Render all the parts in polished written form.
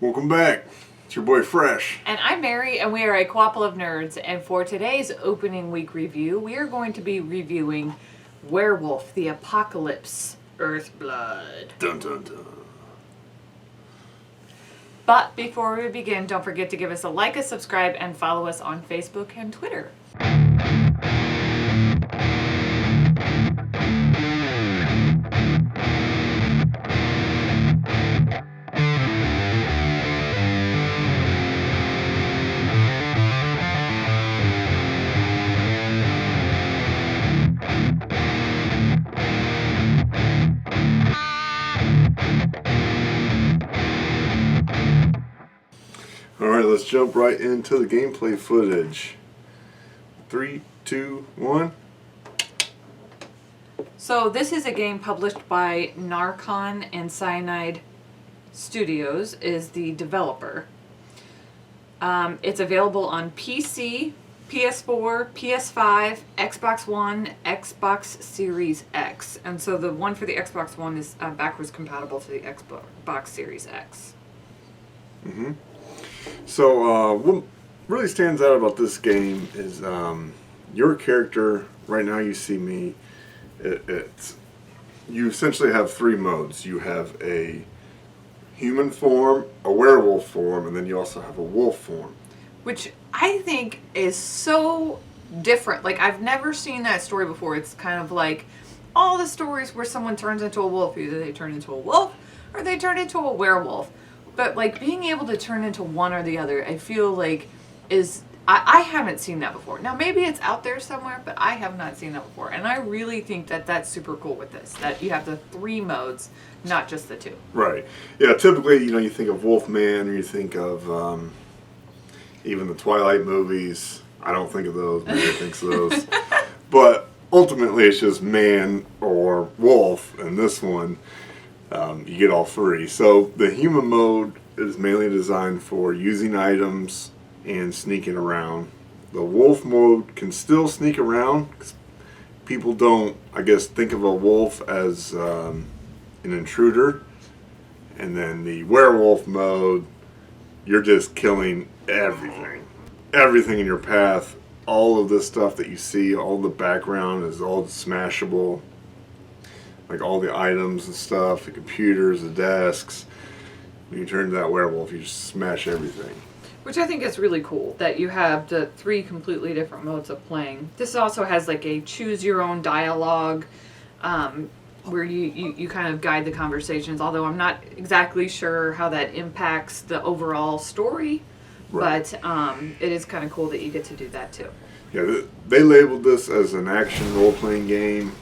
Welcome back. It's your boy Fresh. And I'm Mary, and we are a Co-ople of nerds. And for today's opening week review, we are going to be reviewing Werewolf the Apocalypse Earthblood. Dun dun dun. But before we begin, don't forget to give us a like, a subscribe, and follow us on Facebook and Twitter. Alright, let's jump right into the gameplay footage. 3, 2, 1. So this is a game published by Narcon and Cyanide Studios, is the developer. It's available on PC, PS4, PS5, Xbox One, Xbox Series X. And so the one for the Xbox One is backwards compatible to the Xbox Series X. Mm-hmm. So, what really stands out about this game is your character. Right now, you see me. You essentially have 3 modes. You have a human form, a werewolf form, and then you also have a wolf form. Which I think is so different. Like, I've never seen that story before. It's kind of like all the stories where someone turns into a wolf. Either they turn into a wolf or they turn into a werewolf. But, like, being able to turn into one or the other, I feel like is... I haven't seen that before. Now, maybe it's out there somewhere, but I have not seen that before. And I really think that that's super cool with this, that you have the 3 modes, not just the 2. Right. Yeah, typically, you think of Wolfman, or you think of even the Twilight movies. I don't think of those. Mary thinks of those. But ultimately, it's just man or wolf. And this one, you get all 3. So the human mode is mainly designed for using items and sneaking around. The wolf mode can still sneak around, because people don't, I guess, think of a wolf as an intruder. And then the werewolf mode, you're just killing everything. Everything in your path. All of this stuff that you see, all the background is all smashable. Like all the items and stuff, the computers, the desks. When you turn to that werewolf, you just smash everything. Which I think is really cool, that you have the 3 completely different modes of playing. This also has like a choose your own dialogue, where you kind of guide the conversations, although I'm not exactly sure how that impacts the overall story. Right. But it is kind of cool that you get to do that too. Yeah, they labeled this as an action role-playing game,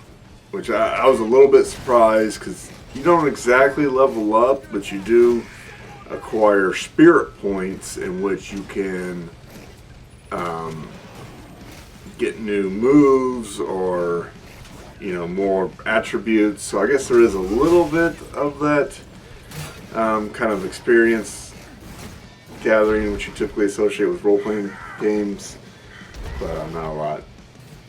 which I was a little bit surprised, because you don't exactly level up, but you do acquire spirit points in which you can get new moves or more attributes. So I guess there is a little bit of that kind of experience gathering, which you typically associate with role-playing games, but not a lot.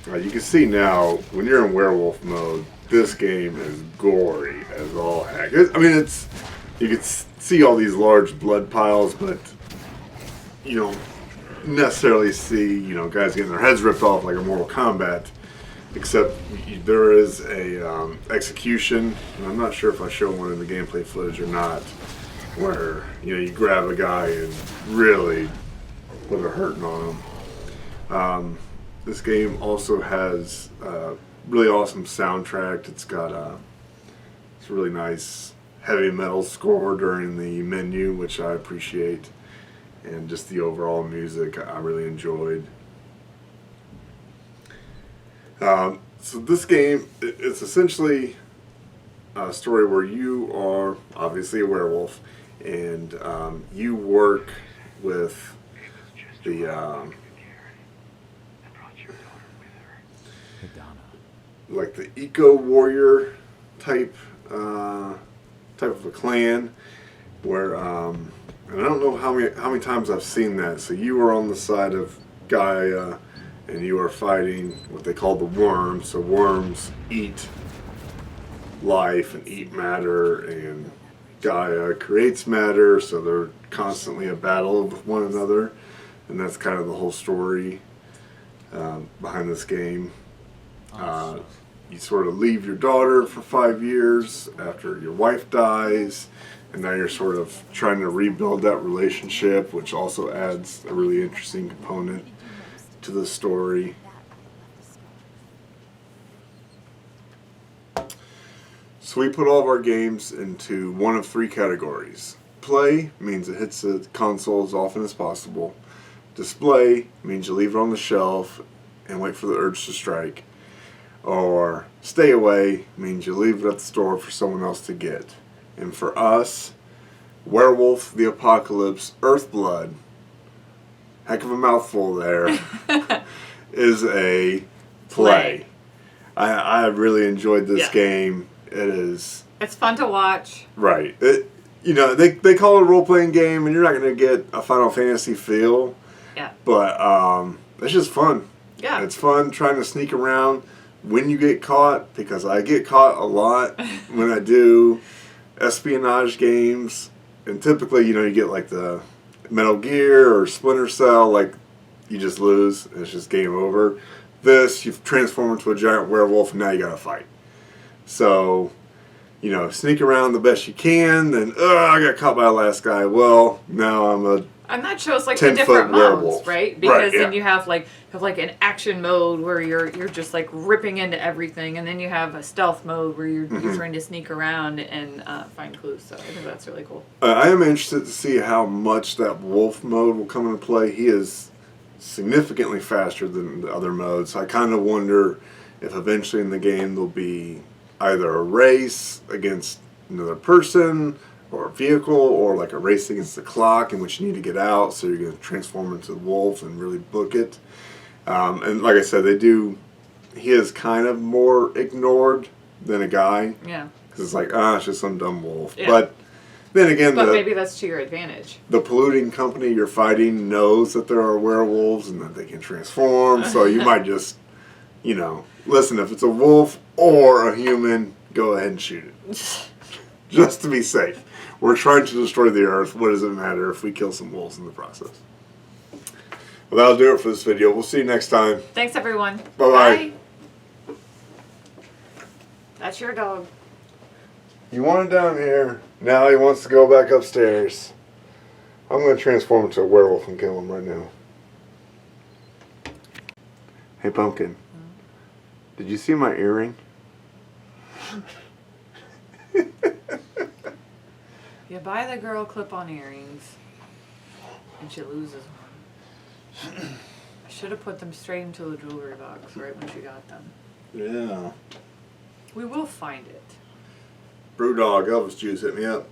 You can see now, when you're in werewolf mode, this game is gory as all heck. I mean, you can see all these large blood piles, but you don't necessarily see, guys getting their heads ripped off like a Mortal Kombat. Except there is a execution, and I'm not sure if I show one in the gameplay footage or not, where you grab a guy and really put a hurting on him. This game also has a really awesome soundtrack. It's got a really nice heavy metal score during the menu, which I appreciate, and just the overall music I really enjoyed. So this game, it's essentially a story where you are obviously a werewolf, and you work with the like the eco warrior type of a clan, where and I don't know how many times I've seen that. So you are on the side of Gaia, and you are fighting what they call the worms. So worms eat life and eat matter, and Gaia creates matter, so they're constantly at battle with one another, and that's kind of the whole story behind this game. You sort of leave your daughter for 5 years after your wife dies, and now you're sort of trying to rebuild that relationship, which also adds a really interesting component to the story. So we put all of our games into one of 3 categories. Play means it hits the console as often as possible. Display means you leave it on the shelf and wait for the urge to strike. Or stay away means you leave it at the store for someone else to get. And for us, Werewolf the Apocalypse Earthblood, heck of a mouthful there, is a play. I really enjoyed this game. It is. It's fun to watch. Right. They call it a role-playing game, and you're not going to get a Final Fantasy feel. Yeah. But it's just fun. Yeah. It's fun trying to sneak around when you get caught, because I get caught a lot when I do espionage games. And typically, you get like the Metal Gear or Splinter Cell, like you just lose and it's just game over. This, you've transformed into a giant werewolf and now you gotta fight. So, sneak around the best you can, then, I got caught by the last guy. Well, now I'm a And that shows like the different modes, right? Because then you have like an action mode where you're just like ripping into everything, and then you have a stealth mode where you're trying to sneak around and find clues. So I think that's really cool. I am interested to see how much that wolf mode will come into play. He is significantly faster than the other modes. I kind of wonder if eventually in the game there'll be either a race against another person or a vehicle, or like a race against the clock in which you need to get out, so you're going to transform into the wolf and really book it. And like I said, he is kind of more ignored than a guy. Yeah. Because it's like, it's just some dumb wolf. Yeah. But then again, maybe that's to your advantage. The polluting company you're fighting knows that there are werewolves and that they can transform, so you might just, listen, if it's a wolf or a human, go ahead and shoot it. Just to be safe. We're trying to destroy the earth. What does it matter if we kill some wolves in the process? Well, that'll do it for this video. We'll see you next time. Thanks, everyone. Bye-bye. Bye. That's your dog. You want it down here. Now he wants to go back upstairs. I'm going to transform into a werewolf and kill him right now. Hey, Pumpkin. Did you see my earring? You buy the girl clip-on earrings, and she loses one. I should have put them straight into the jewelry box right when she got them. Yeah. We will find it. Brewdog Elvis Juice, hit me up.